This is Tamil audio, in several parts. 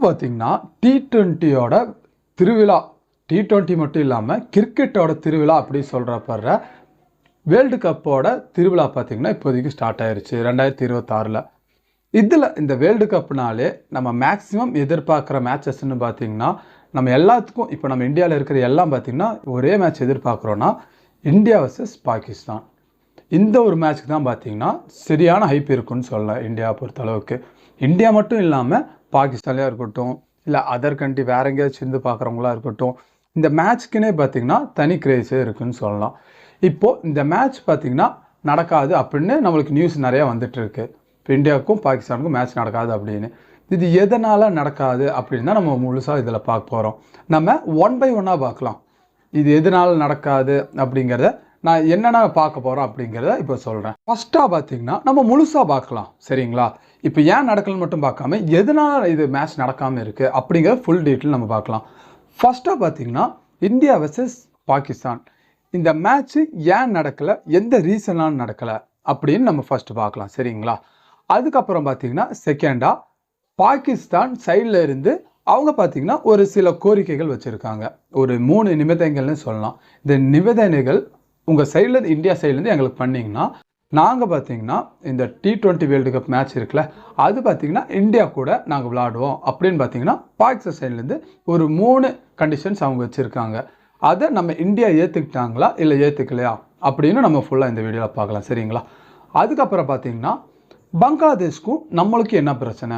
பார்த்தீங்கன்னா T20யோட திருவிழா. T20 மட்டும் இல்லாமல் கிரிக்கெட்டோட திருவிழா அப்படி சொல்கிறப்படுற வேர்ல்டு கப்போட திருவிழா பார்த்தீங்கன்னா இப்போதைக்கு ஸ்டார்ட் ஆயிருச்சு 2026. இதில் இந்த வேர்ல்டு கப்னாலே நம்ம மேக்ஸிமம் எதிர்பார்க்குற மேட்சஸ்ன்னு பார்த்தீங்கன்னா நம்ம எல்லாத்துக்கும் இப்போ நம்ம இந்தியாவில் இருக்கிற எல்லாம் பார்த்தீங்கன்னா ஒரே மேட்ச் எதிர்பார்க்குறோன்னா இந்தியா வர்சஸ் பாகிஸ்தான். இந்த ஒரு மேட்ச்க்கு தான் பார்த்தீங்கன்னா சரியான ஹைப் இருக்குன்னு சொல்லலாம் இந்தியாவை பொறுத்தளவுக்கு. இந்தியா மட்டும் இல்லாமல் பாகிஸ்தான்லேயே இருக்கட்டும், இல்லை அதர் கண்ட்ரி வேற எங்கேயாச்சும் இருந்து பார்க்குறவங்களா இருக்கட்டும், இந்த மேட்ச்க்குன்னே பார்த்தீங்கன்னா தனி கிரேஸே இருக்குன்னு சொல்லலாம். இப்போது இந்த மேட்ச் பார்த்தீங்கன்னா நடக்காது அப்படின்னு நம்மளுக்கு நியூஸ் நிறையா வந்துட்டு இருக்கு. இப்போ இந்தியாவுக்கும் பாகிஸ்தானுக்கும் மேட்ச் நடக்காது அப்படின்னு. இது எதனால் நடக்காது அப்படின்னு தான் நம்ம முழுசாக இதில் பார்க்க போகிறோம். நம்ம ஒன் பை ஒன்னாக பார்க்கலாம். இது எதனால் நடக்காது அப்படிங்கிறத நான் என்னென்ன பார்க்க போகிறோம் அப்படிங்கிறத இப்போ சொல்கிறேன். ஃபஸ்ட்டாக பார்த்தீங்கன்னா நம்ம முழுசாக பார்க்கலாம், சரிங்களா? இப்போ ஏன் நடக்கலன்னு மட்டும் பார்க்காம எதனால் இது மேட்ச் நடக்காமல் இருக்குது அப்படிங்கிற ஃபுல் டீட்டெயில் நம்ம பார்க்கலாம். ஃபஸ்ட்டாக பார்த்தீங்கன்னா இந்தியா வர்சஸ் பாகிஸ்தான் இந்த மேட்ச்சு ஏன் நடக்கலை, எந்த ரீசனால் நடக்கலை அப்படின்னு நம்ம ஃபஸ்ட்டு பார்க்கலாம், சரிங்களா? அதுக்கப்புறம் பார்த்தீங்கன்னா செகண்டாக பாகிஸ்தான் சைடில் இருந்து அவங்க பார்த்தீங்கன்னா ஒரு சில கோரிக்கைகள் வச்சுருக்காங்க. ஒரு 3 நிபந்தனைகள்னு சொல்லலாம். இந்த நிபந்தனைகள் உங்கள் சைடில் இந்தியா சைட்லேருந்து எங்களுக்கு பண்ணிங்கன்னா நாங்கள் பார்த்தீங்கன்னா இந்த T20 வேர்ல்டு கப் மேட்ச் இருக்குல்ல, அது பார்த்தீங்கன்னா இந்தியா கூட நாங்கள் விளாடுவோம் அப்படின்னு பார்த்தீங்கன்னா பாகிஸ்தான் சைட்லேருந்து ஒரு 3 கண்டிஷன்ஸ் அவங்க வச்சுருக்காங்க. அதை நம்ம இந்தியா ஏற்றுக்கிட்டாங்களா இல்லை ஏற்றுக்கலையா அப்படின்னு நம்ம ஃபுல்லாக இந்த வீடியோவில் பார்க்கலாம், சரிங்களா? அதுக்கப்புறம் பார்த்தீங்கன்னா பங்களாதேஷ்க்கும் நம்மளுக்கும் என்ன பிரச்சனை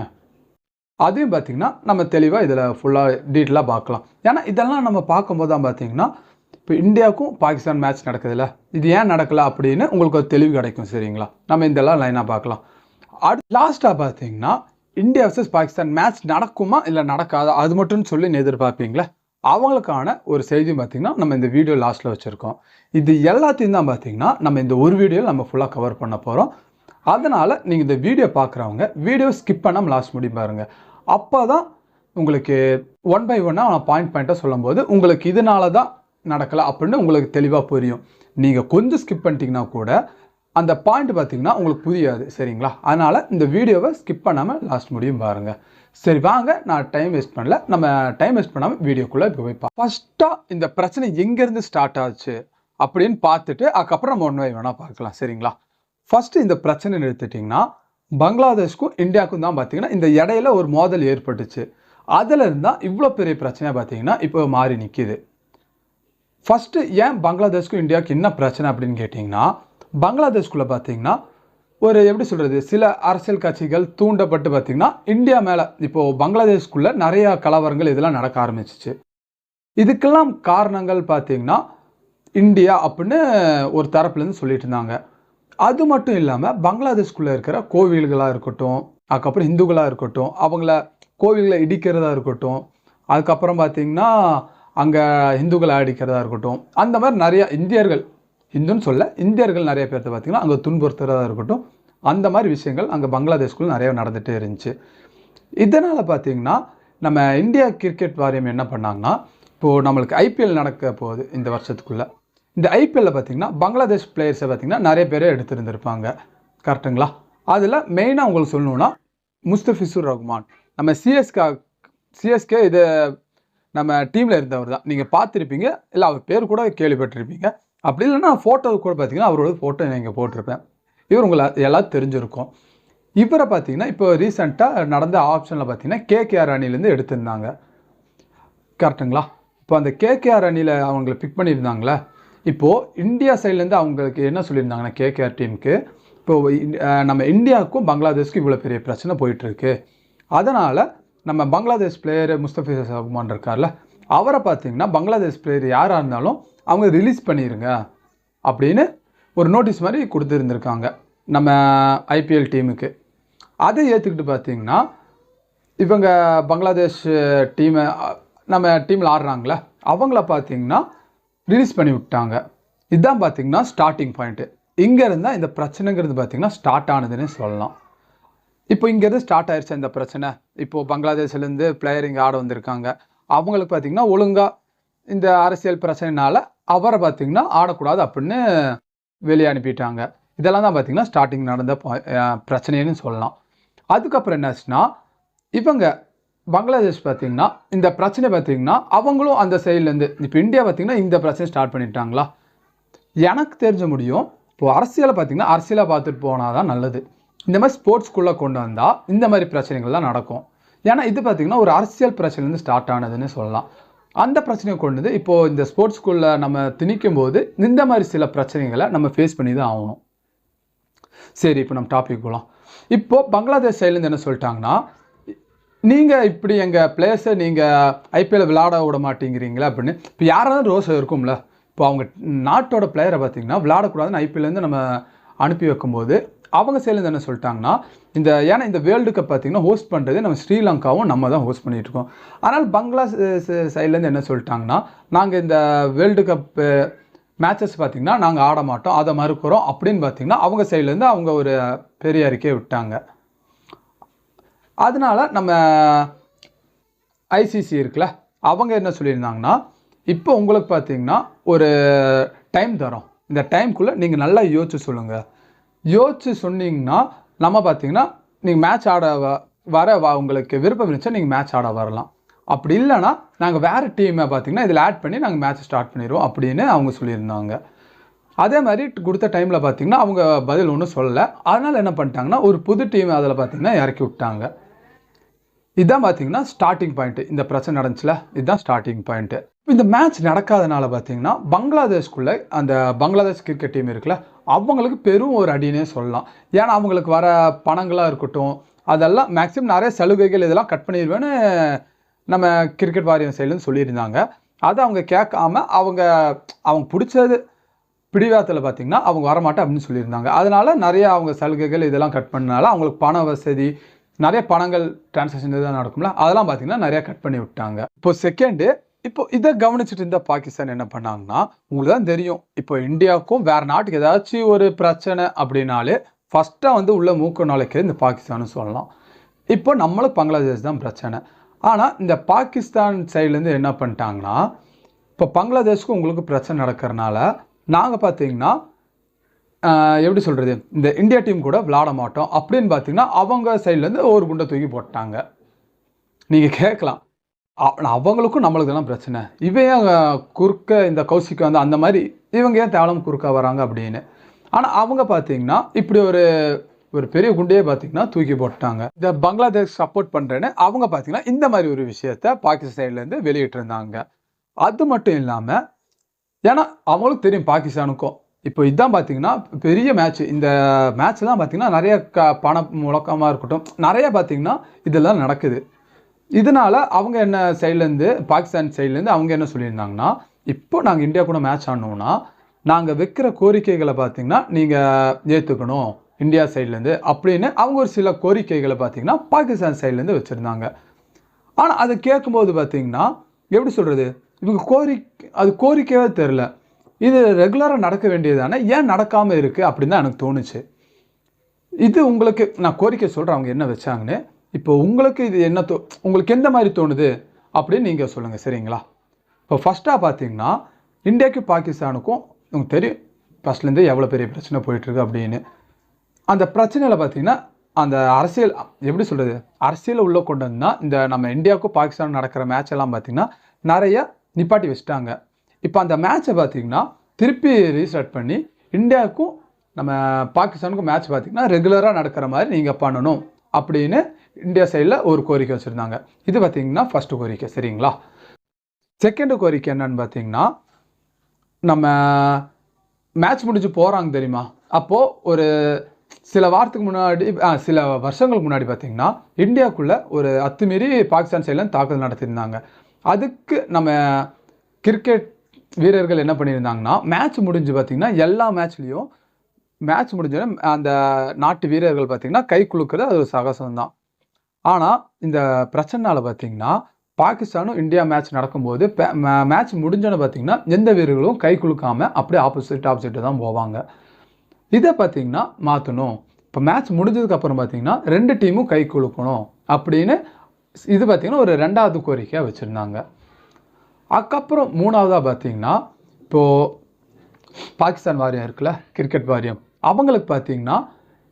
அதையும் பார்த்தீங்கன்னா நம்ம தெளிவாக இதில் ஃபுல்லாக டீட்டெயிலாக பார்க்கலாம். ஏன்னா இதெல்லாம் நம்ம பார்க்கும்போது தான் பார்த்தீங்கன்னா இப்போ இந்தியாவுக்கும் பாகிஸ்தான் மேட்ச் நடக்குதுல்ல, இது ஏன் நடக்கலை அப்படின்னு உங்களுக்கு ஒரு தெளிவு கிடைக்கும், சரிங்களா? நம்ம இதெல்லாம் லைனாக பார்க்கலாம். லாஸ்ட்டாக பார்த்தீங்கன்னா இந்தியா வர்சஸ் பாகிஸ்தான் மேட்ச் நடக்குமா இல்லை நடக்காதா அது மட்டும் சொல்லி எதிர்பார்ப்பீங்களா, அவங்களுக்கான ஒரு செய்தி பார்த்தீங்கன்னா நம்ம இந்த வீடியோ லாஸ்ட்டில் வச்சுருக்கோம். இது எல்லாத்தையும் தான் பார்த்தீங்கன்னா நம்ம இந்த ஒரு வீடியோவில் நம்ம ஃபுல்லாக கவர் பண்ண போகிறோம். அதனால் நீங்கள் இந்த வீடியோ பார்க்குறவங்க வீடியோ ஸ்கிப் பண்ணாமல் லாஸ்ட் முடி பாருங்கள். அப்போ தான் உங்களுக்கு ஒன் பை ஒன்னாக நான் பாயிண்ட்டாக சொல்லும்போது உங்களுக்கு இதனால தான் நடக்கலை அப்படின்னு உங்களுக்கு தெளிவாக புரியும். நீங்கள் கொஞ்சம் ஸ்கிப் பண்ணிட்டீங்கன்னா கூட அந்த பாயிண்ட் பார்த்தீங்கன்னா உங்களுக்கு புரியாது, சரிங்களா? அதனால் இந்த வீடியோவை ஸ்கிப் பண்ணாமல் லாஸ்ட் முடியும் பாருங்கள். சரி வாங்க, நான் டைம் வேஸ்ட் பண்ணல, நம்ம டைம் வேஸ்ட் பண்ணாமல் வீடியோக்குள்ளே இப்போ போய் ஃபஸ்ட்டாக இந்த பிரச்சனை எங்கேருந்து ஸ்டார்ட் ஆச்சு அப்படின்னு பார்த்துட்டு அதுக்கப்புறம் நம்ம ஒன் பை ஒன்னாக பார்க்கலாம், சரிங்களா? ஃபஸ்ட்டு இந்த பிரச்சனை எடுத்துட்டிங்கன்னா பங்களாதேஷ்க்கும் இந்தியாவுக்கும் தான் பார்த்தீங்கன்னா இந்த இடையில ஒரு மோதல் ஏற்பட்டுச்சு. அதில் இருந்தால் இவ்வளோ பெரிய பிரச்சனையாக பார்த்தீங்கன்னா இப்போ மாறி நிற்கிது. ஃபஸ்ட்டு ஏன் பங்களாதேஷ்க்கும் இந்தியாவுக்கு என்ன பிரச்சனை அப்படின்னு கேட்டிங்கன்னா பங்களாதேஷ்குள்ளே பார்த்தீங்கன்னா ஒரு எப்படி சொல்கிறது, சில அரசியல் கட்சிகள் தூண்டப்பட்டு பார்த்தீங்கன்னா இந்தியா மேலே இப்போது பங்களாதேஷ்குள்ளே நிறையா கலவரங்கள் இதெல்லாம் நடக்க ஆரம்பிச்சிச்சு. இதுக்கெல்லாம் காரணங்கள் பார்த்தீங்கன்னா இந்தியா அப்படின்னு ஒரு தரப்புலேருந்து சொல்லிட்டு இருந்தாங்க. அது மட்டும் இல்லாமல் பங்களாதேஷ்குள்ளே இருக்கிற கோவில்களாக இருக்கட்டும், அதுக்கப்புறம் இந்துக்களாக இருக்கட்டும், அவங்கள கோவில்களை இடிக்கிறதா இருக்கட்டும், அதுக்கப்புறம் பார்த்திங்கன்னா அங்கே இந்துக்களை அடிக்கிறதா இருக்கட்டும், அந்த மாதிரி நிறையா இந்தியர்கள், இந்துன்னு சொல்ல இந்தியர்கள் நிறைய பேர்த்த பார்த்திங்கன்னா அங்கே துன்புறுத்துறதா இருக்கட்டும், அந்த மாதிரி விஷயங்கள் அங்கே பங்களாதேஷ்குள்ளே நிறைய நடந்துகிட்டே இருந்துச்சு. இதனால் பார்த்திங்கன்னா நம்ம இந்தியா கிரிக்கெட் வாரியம் என்ன பண்ணாங்கன்னா இப்போது நம்மளுக்கு IPL நடக்க போகுது இந்த வருஷத்துக்குள்ளே. இந்த IPLல பார்த்தீங்கன்னா பங்களாதேஷ் பிளேயர்ஸை பார்த்தீங்கன்னா நிறைய பேர் எடுத்துருந்துருப்பாங்க, கரெக்டுங்களா? அதில் மெயினாக உங்களுக்கு சொல்லணுன்னா முஸ்தபிசுர் ரஹ்மான், நம்ம சிஎஸ்கே இது நம்ம டீமில் இருந்தவர் தான். நீங்கள் பார்த்துருப்பீங்க, இல்லை அவர் பேர் கூட கேள்விப்பட்டிருப்பீங்க. அப்படி இல்லைன்னா ஃபோட்டோ கூட பார்த்தீங்கன்னா அவரோட ஃபோட்டோ நீங்கள் போட்டிருப்பேன். இவர் உங்களை எல்லாம் தெரிஞ்சிருக்கும். இவரை பார்த்தீங்கன்னா இப்போ ரீசெண்டாக நடந்த ஆப்ஷனில் பார்த்தீங்கன்னா KKR அணிலேருந்து எடுத்திருந்தாங்க, கரெக்டுங்களா? இப்போ அந்த KKR அணியில் அவங்களை பிக் பண்ணியிருந்தாங்களே, இப்போது இந்தியா சைட்லேருந்து அவங்களுக்கு என்ன சொல்லியிருந்தாங்கன்னா KKR டீமுக்கு இப்போது நம்ம இந்தியாவுக்கும் பங்களாதேஷ்க்கும் இவ்வளோ பெரிய பிரச்சனை போயிட்டுருக்கு, அதனால் நம்ம பங்களாதேஷ் பிளேயர் முஸ்தபிசுர் ரஹ்மான் இருக்கார்ல, அவரை பார்த்திங்கன்னா பங்களாதேஷ் பிளேயர் யாராக இருந்தாலும் அவங்க ரிலீஸ் பண்ணிடுங்க அப்படின்னு ஒரு நோட்டீஸ் மாதிரி கொடுத்துருந்துருக்காங்க நம்ம IPL டீமுக்கு. அதை ஏற்றுக்கிட்டு பார்த்திங்கன்னா இவங்க பங்களாதேஷ் டீமை நம்ம டீமில் ஆடுறாங்களே அவங்கள பார்த்திங்கன்னா ரிலீஸ் பண்ணி விட்டாங்க. இதுதான் பார்த்திங்கன்னா ஸ்டார்டிங் பாயிண்ட்டு. இங்கேருந்து தான் இந்த பிரச்சனைங்கிறது பார்த்திங்கன்னா ஸ்டார்ட் ஆனதுன்னு சொல்லலாம். இப்போ இங்கேருந்து ஸ்டார்ட் ஆயிடுச்சு இந்த பிரச்சனை. இப்போது பங்களாதேஷ்லேருந்து பிளேயர் இங்கே ஆட வந்திருக்காங்க, அவங்களுக்கு பார்த்திங்கன்னா ஒழுங்காக இந்த அரசியல் பிரச்சனைனால அவரை பார்த்திங்கன்னா ஆடக்கூடாது அப்படின்னு வெளியே அனுப்பிட்டாங்க. இதெல்லாம் தான் பார்த்திங்கன்னா ஸ்டார்டிங் நடந்த பிரச்சனைன்னு சொல்லலாம். அதுக்கப்புறம் என்னாச்சுன்னா இவங்க பங்களாதேஷ் பார்த்தீங்கன்னா இந்த பிரச்சனை பார்த்தீங்கன்னா அவங்களும் அந்த சைட்லேருந்து இப்போ இந்தியா பார்த்தீங்கன்னா இந்த பிரச்சனை ஸ்டார்ட் பண்ணிட்டாங்களா? எனக்கு தெரிஞ்ச முடியும் இப்போ அரசியலை பார்த்தீங்கன்னா அரசியலை பார்த்துட்டு போனால் தான் நல்லது. இந்த மாதிரி ஸ்போர்ட்ஸ்குள்ளே கொண்டு வந்தால் இந்த மாதிரி பிரச்சனைகள் தான் நடக்கும். ஏன்னா இது பார்த்தீங்கன்னா ஒரு அரசியல் பிரச்சனைலேருந்து ஸ்டார்ட் ஆனதுன்னு சொல்லலாம். அந்த பிரச்சனையை கொண்டு வந்து இப்போது இந்த ஸ்போர்ட்ஸ்குள்ளே நம்ம திணிக்கும் போது இந்த மாதிரி சில பிரச்சனைகளை நம்ம ஃபேஸ் பண்ணி தான் ஆகணும். சரி, இப்போ நம்ம டாபிக் போகலாம். இப்போது பங்களாதேஷ் சைட்லேருந்து என்ன சொல்லிட்டாங்கன்னா, நீங்கள் இப்படி எங்கள் பிளேயர்ஸை நீங்கள் ஐபிஎல் விளையாட விட மாட்டேங்கிறீங்களா அப்படின்னு. இப்போ யாராவது ரோசம் இருக்கும்ல, இப்போ அவங்க நாட்டோட பிளேயரை பார்த்தீங்கன்னா விளையாடக்கூடாதுன்னு ஐபிஎல்லேருந்து நம்ம அனுப்பி வைக்கும்போது அவங்க சைட்லேருந்து என்ன சொல்லிட்டாங்கன்னா, ஏன்னா இந்த வேர்ல்டு கப் பார்த்தீங்கன்னா ஹோஸ்ட் பண்ணுறது நம்ம ஸ்ரீலங்காவும் நம்ம தான் ஹோஸ்ட் பண்ணிகிட்ருக்கோம். அதனால் பங்களாதேஷ் சைட்லேருந்து என்ன சொல்லிட்டாங்கன்னா, நாங்கள் இந்த வேர்ல்டு கப் மேட்சஸ் பார்த்திங்கன்னா நாங்கள் ஆட மாட்டோம், அதை மறுக்கிறோம் அப்படின்னு பார்த்திங்கன்னா அவங்க சைட்லேருந்து அவங்க ஒரு பெரிய அறிக்கையை விட்டாங்க. அதனால் நம்ம ஐசிசி இருக்குல்ல, அவங்க என்ன சொல்லியிருந்தாங்கன்னா, இப்போ உங்களுக்கு பார்த்திங்கன்னா ஒரு டைம் தரோம், இந்த டைம்குள்ளே நீங்கள் நல்லா யோசிச்சு சொல்லுங்கள். யோசிச்சு சொன்னீங்கன்னா நம்ம பார்த்திங்கன்னா நீங்கள் மேட்ச் ஆட உங்களுக்கு விருப்பம் இருந்துச்சா நீங்கள் மேட்ச் ஆட வரலாம். அப்படி இல்லைன்னா நாங்கள் வேறு டீமை பார்த்திங்கன்னா இதில் ஆட் பண்ணி நாங்கள் மேட்ச் ஸ்டார்ட் பண்ணிடுவோம் அப்படின்னு அவங்க சொல்லியிருந்தாங்க. அதே மாதிரி கொடுத்த டைமில் பார்த்திங்கன்னா அவங்க பதில் ஒன்றும் சொல்லலை. அதனால் என்ன பண்ணிட்டாங்கன்னா ஒரு புது டீம் அதில் பார்த்திங்கன்னா இறக்கி விட்டாங்க. இதுதான் பார்த்திங்கன்னா ஸ்டார்டிங் பாயிண்ட்டு. இந்த பிரச்சனை நடந்துச்சுல, இதுதான் ஸ்டார்டிங் பாயிண்ட்டு. இந்த மேட்ச் நடக்காதனால பார்த்திங்கன்னா பங்களாதேஷ்குள்ளே அந்த பங்களாதேஷ் கிரிக்கெட் டீம் இருக்குல்ல, அவங்களுக்கு பெரும் ஒரு அடினே சொல்லலாம். ஏன்னா அவங்களுக்கு வர பணங்களாக இருக்கட்டும், அதெல்லாம் மேக்ஸிமம் நிறைய சலுகைகள் இதெல்லாம் கட் பண்ணிடுவேன்னு நம்ம கிரிக்கெட் வாரியம் சைட்லேருந்து சொல்லியிருந்தாங்க. அதை அவங்க கேட்காம அவங்க பிடிச்சது பிடிவாத்தில் பார்த்திங்கன்னா அவங்க வரமாட்டேன் அப்படின்னு சொல்லியிருந்தாங்க. அதனால் நிறைய அவங்க சலுகைகள் இதெல்லாம் கட் பண்ணனால அவங்களுக்கு பண வசதி, நிறைய பணங்கள் டிரான்சாக்ஷன் இதெல்லாம் நடக்கும்ல, அதெல்லாம் பார்த்திங்கன்னா நிறையா கட் பண்ணி விட்டாங்க. இப்போ செகண்டு, இப்போ இதை கவனிச்சுட்டு இருந்த பாகிஸ்தான் என்ன பண்ணாங்கன்னா, உங்களுக்கு தான் தெரியும் இப்போ இந்தியாவுக்கும் வேறு நாட்டுக்கு ஏதாச்சும் ஒரு பிரச்சனை அப்படின்னாலே ஃபஸ்ட்டாக வந்து உள்ள மூக்க நுழைக்கிறது இந்த பாகிஸ்தான்னு சொல்லலாம். இப்போ நம்மளுக்கு பங்களாதேஷ் தான் பிரச்சனை. ஆனால் இந்த பாகிஸ்தான் சைட்லேருந்து என்ன பண்ணிட்டாங்கன்னா, இப்போ பங்களாதேஷ்க்கு உங்களுக்கு பிரச்சனை நடக்கிறனால நாங்கள் பார்த்திங்கன்னா எப்படி சொல்கிறது, இந்த இந்தியா டீம் கூட விளையாட மாட்டோம் அப்படின்னு பார்த்திங்கன்னா அவங்க சைட்லேருந்து ஒரு குண்டை தூக்கி போட்டாங்க. நீங்கள் கேட்கலாம், அவங்களுக்கும் நம்மளுக்கு தான் பிரச்சனை, இவன் குறுக்க இந்த கௌசிக்கு வந்து அந்த மாதிரி இவங்க ஏன் தேவலம் குறுக்க வராங்க அப்படின்னு. ஆனால் அவங்க பார்த்திங்கன்னா இப்படி ஒரு பெரிய குண்டையே பார்த்திங்கன்னா தூக்கி போட்டாங்க. இந்த பங்களாதேஷ் சப்போர்ட் பண்ணுறேன்னு அவங்க பார்த்திங்கன்னா இந்த மாதிரி ஒரு விஷயத்த பாகிஸ்தான் சைட்லேருந்து வெளியிட்டிருந்தாங்க. அது மட்டும் இல்லாமல் ஏன்னா அவங்களுக்கு தெரியும் பாகிஸ்தானுக்கும் இப்போ இதுதான் பார்த்திங்கன்னா பெரிய மேட்ச். இந்த மேட்ச் தான் பார்த்திங்கன்னா நிறைய பண முழக்கமாக இருக்கட்டும், நிறைய பார்த்திங்கன்னா இதெல்லாம் நடக்குது. இதனால் அவங்க என்ன சைட்லேருந்து பாகிஸ்தான் சைட்லேருந்து அவங்க என்ன சொல்லியிருந்தாங்கன்னா, இப்போ நாங்கள் இந்தியா கூட மேட்ச் ஆடணும்னா நாங்கள் வைக்கிற கோரிக்கைகளை பார்த்திங்கன்னா நீங்கள் ஏற்றுக்கணும் இந்தியா சைட்லேருந்து அப்படின்னு அவங்க ஒரு சில கோரிக்கைகளை பார்த்திங்கன்னா பாகிஸ்தான் சைட்லேருந்து வச்சுருந்தாங்க. ஆனால் அதை கேட்கும்போது பார்த்திங்கன்னா எப்படி சொல்கிறது, இவங்க அது கோரிக்கையே தெரில, இது ரெகுலராக நடக்க வேண்டியதானே, ஏன் நடக்காமல் இருக்குது அப்படின்னு தான் எனக்கு தோணுச்சு. இது உங்களுக்கு நான் கோரிக்கை சொல்கிறேன் அவங்க என்ன வச்சாங்கன்னு. இப்போ உங்களுக்கு இது என்ன உங்களுக்கு எந்த மாதிரி தோணுது அப்படின்னு நீங்கள் சொல்லுங்கள், சரிங்களா? இப்போ ஃபஸ்ட்டாக பார்த்தீங்கன்னா இந்தியாவுக்கும் பாகிஸ்தானுக்கும் உங்களுக்கு தெரியும் ஃபஸ்ட்லேருந்து எவ்வளோ பெரிய பிரச்சனை போயிட்டுருக்கு அப்படின்னு. அந்த பிரச்சனையில் பார்த்தீங்கன்னா அந்த அரசியல் எப்படி சொல்கிறது, அரசியலை உள்ளே கொண்டு வந்தால் இந்த நம்ம இந்தியாவுக்கும் பாகிஸ்தானுக்கும் நடக்கிற மேட்ச் எல்லாம் பார்த்திங்கன்னா நிறைய நிப்பாட்டி வச்சுட்டாங்க. இப்போ அந்த மேட்சை பார்த்திங்கன்னா திருப்பி ரீஸ்டார்ட் பண்ணி இந்தியாவுக்கும் நம்ம பாகிஸ்தானுக்கும் மேட்ச் பார்த்திங்கன்னா ரெகுலராக நடக்கிற மாதிரி நீங்கள் பண்ணணும் அப்படின்னு இந்தியா சைடில் ஒரு கோரிக்கை வச்சுருந்தாங்க. இது பார்த்திங்கன்னா ஃபஸ்ட்டு கோரிக்கை, சரிங்களா? செகண்டு கோரிக்கை என்னன்னு பார்த்திங்கன்னா, நம்ம மேட்ச் முடிஞ்சு போகிறாங்க தெரியுமா, அப்போது ஒரு சில வாரத்துக்கு முன்னாடி சில வருஷங்களுக்கு முன்னாடி பார்த்திங்கன்னா இந்தியாவுக்குள்ளே ஒரு அத்துமீறி பாகிஸ்தான் சைடில் தாக்குதல் நடத்தியிருந்தாங்க. அதுக்கு நம்ம கிரிக்கெட் வீரர்கள் என்ன பண்ணியிருந்தாங்கன்னா, மேட்ச் முடிஞ்சு பார்த்திங்கன்னா எல்லா மேட்ச்லேயும் மேட்ச் முடிஞ்சோடனே அந்த நாட்டு வீரர்கள் பார்த்திங்கன்னா கை குலுக்கிறது அது ஒரு சகசம்தான். ஆனால் இந்த பிரச்சனைனால பார்த்திங்கன்னா பாகிஸ்தானும் இந்தியா மேட்ச் நடக்கும்போது மேட்ச் முடிஞ்சோன்னு பார்த்திங்கன்னா எந்த வீரர்களும் கை குலுக்காமல் அப்படியே ஆப்போசிட்டு தான் போவாங்க. இதை பார்த்திங்கன்னா மாற்றணும். இப்போ மேட்ச் முடிஞ்சதுக்கப்புறம் பார்த்திங்கன்னா 2 டீமும் கை குலுக்கணும் அப்படின்னு இது பார்த்திங்கன்னா ஒரு 2வது கோரிக்கையாக வச்சுருந்தாங்க. அதுக்கப்புறம் 3வதாக பார்த்திங்கன்னா இப்போது பாகிஸ்தான் வாரியம் இருக்குல்ல, கிரிக்கெட் வாரியம், அவங்களுக்கு பார்த்திங்கன்னா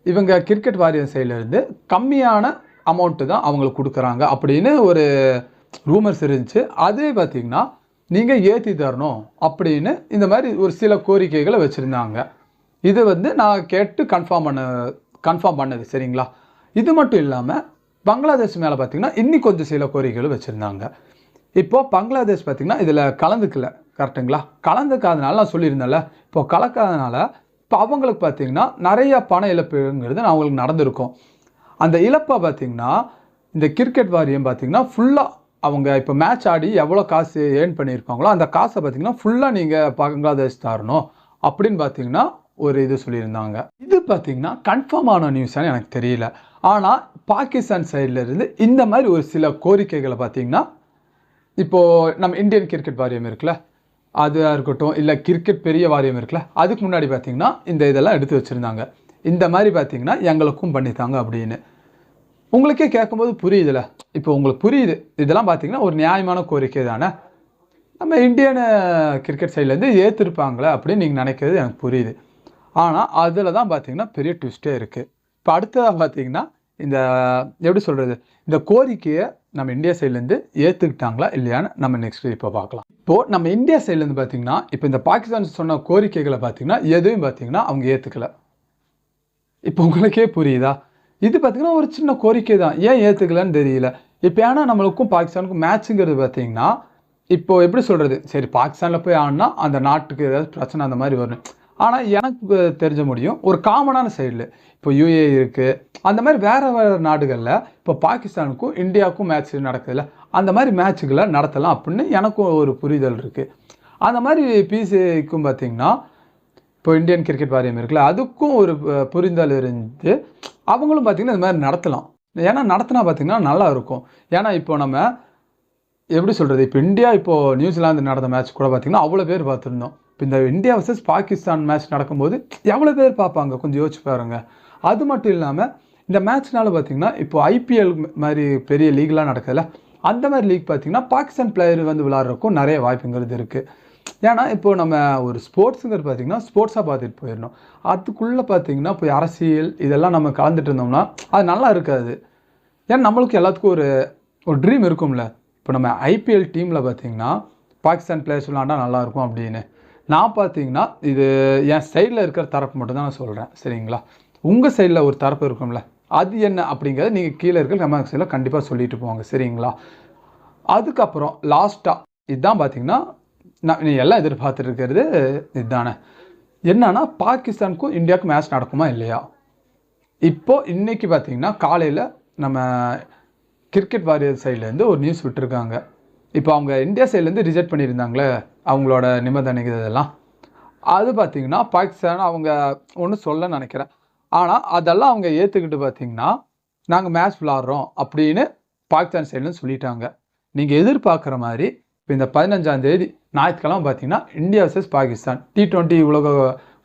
இவங்க கிரிக்கெட் வாரியம் சைட்லேருந்து கம்மியான அமௌண்ட்டு தான் அவங்களுக்கு கொடுக்குறாங்க அப்படின்னு ஒரு ரூமர்ஸ் இருந்துச்சு. அதே பார்த்திங்கன்னா நீங்கள் ஏற்றி தரணும் அப்படின்னு இந்த மாதிரி ஒரு சில கோரிக்கைகளை வச்சுருந்தாங்க. இது வந்து நான் கேட்டு கன்ஃபார்ம் பண்ணது சரிங்களா. இது மட்டும் இல்லாமல் பங்களாதேஷ் மேலே பார்த்திங்கன்னா இன்னும் கொஞ்சம் சில கோரிக்கைகள் வச்சுருந்தாங்க. இப்போது பங்களாதேஷ் பார்த்திங்கன்னா இதில் கலந்துக்கல கரெக்டுங்களா. கலந்துக்காதனால நான் சொல்லியிருந்தேன்ல, இப்போது கலக்காதனால இப்போ அவங்களுக்கு பார்த்திங்கன்னா நிறையா பண இழப்புங்கிறது அவங்களுக்கு நடந்திருக்கும். அந்த இழப்பை பார்த்திங்கன்னா இந்த கிரிக்கெட் வாரியம் பார்த்திங்கன்னா ஃபுல்லாக அவங்க இப்போ மேட்ச் ஆடி எவ்வளோ காசு ஏர்ன் பண்ணியிருப்பாங்களோ அந்த காசை பார்த்திங்கன்னா ஃபுல்லாக நீங்கள் பங்களாதேஷ் தரணும் அப்படின்னு பார்த்திங்கன்னா ஒரு இது சொல்லியிருந்தாங்க. இது பார்த்திங்கன்னா கன்ஃபார்மான நியூஸானு எனக்கு தெரியல. ஆனால் பாகிஸ்தான் சைட்லேருந்து இந்த மாதிரி ஒரு சில கோரிக்கைகளை பார்த்திங்கன்னா இப்போது நம்ம இந்தியன் கிரிக்கெட் வாரியம் இருக்குல்ல, அதுவாக இருக்கட்டும், இல்லை கிரிக்கெட் பெரிய வாரியம் இருக்குல்ல, அதுக்கு முன்னாடி பார்த்திங்கன்னா இந்த இதெல்லாம் எடுத்து வச்சுருந்தாங்க. இந்த மாதிரி பார்த்திங்கன்னா எங்களுக்கும் பண்ணித்தாங்க அப்படின்னு. உங்களுக்கே கேட்கும்போது புரியுதுல்ல, இப்போ உங்களுக்கு புரியுது இதெல்லாம் பார்த்திங்கன்னா ஒரு நியாயமான கோரிக்கை தானே, நம்ம இந்தியன் கிரிக்கெட் சைட்லேருந்து ஏற்றிருப்பாங்களே அப்படின்னு நீங்கள் நினைக்கிறது எனக்கு புரியுது. ஆனால் அதில் தான் பார்த்திங்கன்னா பெரிய ட்விஸ்ட்டே இருக்குது. இப்போ அடுத்ததாக பார்த்திங்கன்னா இந்த எப்படி சொல்கிறது, இந்த கோரிக்கையை நம்ம இந்தியா சைட்லேருந்து ஏற்றுக்கிட்டாங்களா இல்லையான்னு நம்ம நெக்ஸ்ட் இப்போ பார்க்கலாம். இப்போது நம்ம இந்தியா சைட்லேருந்து பார்த்திங்கன்னா இப்போ இந்த பாகிஸ்தான் சொன்ன கோரிக்கைகளை பார்த்திங்கன்னா எதுவும் பார்த்திங்கன்னா அவங்க ஏற்றுக்கலை. இப்போ உங்களுக்கே புரியுதா, இது பார்த்திங்கன்னா ஒரு சின்ன கோரிக்கை தான், ஏன் ஏற்றுக்கலன்னு தெரியல. இப்போ ஏன்னா நம்மளுக்கும் பாகிஸ்தானுக்கும் மேட்சுங்கிறது பார்த்திங்கன்னா இப்போ எப்படி சொல்கிறது, சரி பாகிஸ்தானில் போய் ஆடினா அந்த நாட்டுக்கு ஏதாவது பிரச்சனை அந்த மாதிரி வரும். ஆனால் எனக்கு தெரிஞ்ச முடியும் ஒரு காமனான சைடில் இப்போ யூஏ இருக்குது, அந்த மாதிரி வேறு வேறு நாடுகளில் இப்போ பாகிஸ்தானுக்கும் இந்தியாவுக்கும் மேட்ச் நடக்குதுல்ல, அந்த மாதிரி மேட்சுகளை நடத்தலாம் அப்படின்னு எனக்கும் ஒரு புரிதல் இருக்குது. அந்த மாதிரி பிசிஐக்கும் பார்த்திங்கன்னா இப்போ இந்தியன் கிரிக்கெட் வாரியம் இருக்குல்ல, அதுக்கும் ஒரு புரிதல் இருந்து அவங்களும் பார்த்திங்கன்னா இந்த மாதிரி நடத்தலாம். ஏன்னா நடத்தினா பார்த்திங்கன்னா நல்லா இருக்கும். ஏன்னா இப்போ நம்ம எப்படி சொல்கிறது, இப்போ இந்தியா இப்போது நியூசிலாந்து நடந்த மேட்ச் கூட பார்த்திங்கன்னா அவ்வளோ பேர் பார்த்துருந்தோம். இப்போ இந்த இந்தியா வர்சஸ் பாகிஸ்தான் மேட்ச் நடக்கும்போது எவ்வளோ பேர் பார்ப்பாங்க கொஞ்சம் யோசிச்சு பாருங்க. அது மட்டும் இல்லாமல் இந்த மேட்ச்னால பார்த்திங்கன்னா இப்போ ஐபிஎல் மாதிரி பெரிய லீக்லாம் நடக்குதுல்ல, அந்த மாதிரி லீக் பார்த்திங்கன்னா பாகிஸ்தான் பிளேயர் வந்து விளாட்றதுக்கும் நிறைய வாய்ப்புங்கிறது இருக்குது. ஏன்னா இப்போது நம்ம ஒரு ஸ்போர்ட்ஸுங்கிறது பார்த்திங்கன்னா ஸ்போர்ட்ஸாக பார்த்துட்டு போயிடணும். அதுக்குள்ளே பார்த்திங்கன்னா இப்போ அரசியல் இதெல்லாம் நம்ம கலந்துட்டு இருந்தோம்னா அது நல்லா இருக்காது. ஏன்னா நம்மளுக்கு எல்லாத்துக்கும் ஒரு ட்ரீம் இருக்கும்ல, இப்போ நம்ம ஐபிஎல் டீமில் பார்த்திங்கன்னா பாகிஸ்தான் பிளேயர்ஸ் விளாண்டா நல்லாயிருக்கும் அப்படின்னு. நான் பார்த்திங்கன்னா இது என் சைடில் இருக்கிற தரப்பு மட்டும் தான் நான் சொல்கிறேன் சரிங்களா. உங்கள் சைடில் ஒரு தரப்பு இருக்கும்ல, அது என்ன அப்படிங்கிறத நீங்கள் கீழே இருக்கிற கமெண்ட் செக்ஷனில் கண்டிப்பாக சொல்லிட்டு போவாங்க சரிங்களா. அதுக்கப்புறம் லாஸ்ட்டாக இதுதான் பார்த்திங்கன்னா நான் எல்லாம் எதிர்பார்த்துட்டு இருக்கிறது இதுதானே, என்னன்னா பாகிஸ்தானுக்கும் இந்தியாவுக்கும் மேட்ச் நடக்குமா இல்லையா. இப்போது இன்றைக்கி பார்த்திங்கன்னா காலையில் நம்ம கிரிக்கெட் வாரியர் சைட்லேருந்து ஒரு நியூஸ் விட்டுருக்காங்க. இப்போ அவங்க இந்தியா சைட்லேருந்து ரிஜெக்ட் பண்ணியிருந்தாங்களே அவங்களோட நிபந்தனைகள் இதெல்லாம், அது பார்த்திங்கன்னா பாகிஸ்தான் அவங்க ஒன்றும் சொல்ல நினைக்கிறேன். ஆனால் அதெல்லாம் அவங்க ஏற்றுக்கிட்டு பார்த்திங்கன்னா நாங்கள் மேட்ச் விளாட்றோம் அப்படின்னு பாகிஸ்தான் சைட்லேருந்து சொல்லிட்டாங்க. நீங்கள் எதிர்பார்க்குற மாதிரி இப்போ இந்த 15ஆம் தேதி ஞாயிற்றுக்கிழமை பார்த்திங்கன்னா இந்தியா வர்சஸ் பாகிஸ்தான் T20 உலக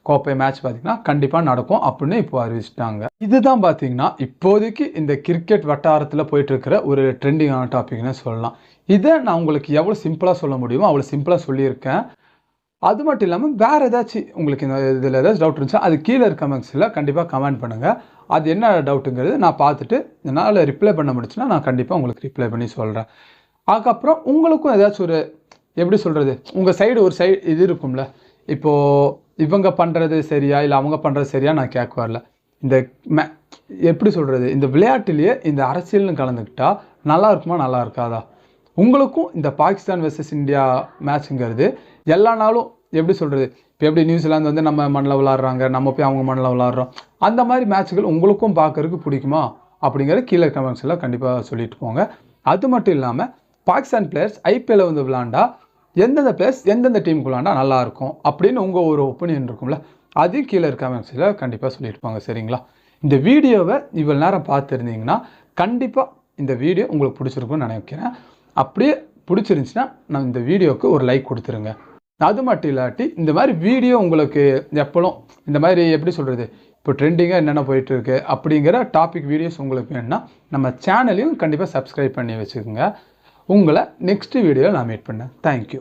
கோப்பை மேட்ச் பார்த்திங்கன்னா கண்டிப்பாக நடக்கும் அப்படின்னு இப்போ அறிவிச்சிட்டாங்க. இதுதான் பார்த்திங்கன்னா இப்போதைக்கு இந்த கிரிக்கெட் வட்டாரத்தில் போயிட்டுருக்கிற ஒரு ட்ரெண்டிங்கான டாபிக்னு சொல்லலாம். இதை நான் உங்களுக்கு எவ்வளோ சிம்பிளாக சொல்ல முடியுமோ அவ்வளோ சிம்பிளாக சொல்லியிருக்கேன். அது மட்டும் இல்லாமல் வேறு ஏதாச்சும் உங்களுக்கு இந்த இதில் ஏதாச்சும் டவுட் இருந்துச்சா அது கீழே இருக்க கமெண்ட்ஸில் கண்டிப்பாக கமெண்ட் பண்ணுங்கள். அது என்ன டவுட்டுங்கிறது நான் பார்த்துட்டு என்னால் ரிப்ளை பண்ண முடிச்சுன்னா நான் கண்டிப்பாக உங்களுக்கு ரிப்ளை பண்ணி சொல்கிறேன். அதுக்கப்புறம் உங்களுக்கும் ஏதாச்சும் ஒரு எப்படி சொல்கிறது, உங்கள் சைடு ஒரு சைடு இது இருக்கும்ல, இப்போது இவங்க பண்ணுறது சரியா இல்லை அவங்க பண்ணுறது சரியா நான் கேட்க வரல. இந்த எப்படி சொல்கிறது, இந்த விளையாட்டுலேயே இந்த அரசியல்னு கலந்துக்கிட்டால் நல்லா இருக்குமா நல்லா இருக்காதா. உங்களுக்கும் இந்த பாகிஸ்தான் வெர்சஸ் இந்தியா மேட்சுங்கிறது எல்லா நாளும் எப்படி சொல்கிறது, இப்போ எப்படி நியூசிலாந்து வந்து நம்ம மண்ணில் விளாட்றாங்க, நம்ம போய் அவங்க மண்ணில் விளாட்றோம், அந்த மாதிரி மேட்சுகள் உங்களுக்கும் பார்க்கறதுக்கு பிடிக்குமா அப்படிங்கிறது கீழே கமெண்ட்ஸில் கண்டிப்பாக சொல்லிட்டு போங்க. அது மட்டும் இல்லாமல் பாகிஸ்தான் பிளேயர்ஸ் ஐபிஎல்ல வந்து விளாண்டா எந்தெந்த பிளேயர்ஸ் எந்தெந்த டீமுக்கு விளாண்டா நல்லாயிருக்கும் அப்படின்னு உங்கள் ஒரு ஒப்பீனியன் இருக்கும்ல, அதையும் கீழே இருக்க கமெண்ட்ஸில் கண்டிப்பாக சொல்லியிருப்பாங்க சரிங்களா. இந்த வீடியோவை இவ்வளோ நேரம் பார்த்துருந்தீங்கன்னா கண்டிப்பாக இந்த வீடியோ உங்களுக்கு பிடிச்சிருக்குன்னு நினைக்கிறேன். அப்படியே பிடிச்சிருந்துச்சின்னா நான் இந்த வீடியோவுக்கு ஒரு லைக் கொடுத்துருங்க. அது மட்டும் இல்லாட்டி இந்த மாதிரி வீடியோ உங்களுக்கு எப்போலும் இந்த மாதிரி எப்படி சொல்கிறது, இப்போ ட்ரெண்டிங்காக என்னென்ன போயிட்டுருக்கு அப்படிங்கிற டாபிக் வீடியோஸ் உங்களுக்கு வேணும்னா நம்ம சேனலையும் கண்டிப்பாக சப்ஸ்கிரைப் பண்ணி வச்சுக்கோங்க. உங்களை நெக்ஸ்ட் வீடியோவில் நான் மீட் பண்ணேன். தேங்க்யூ.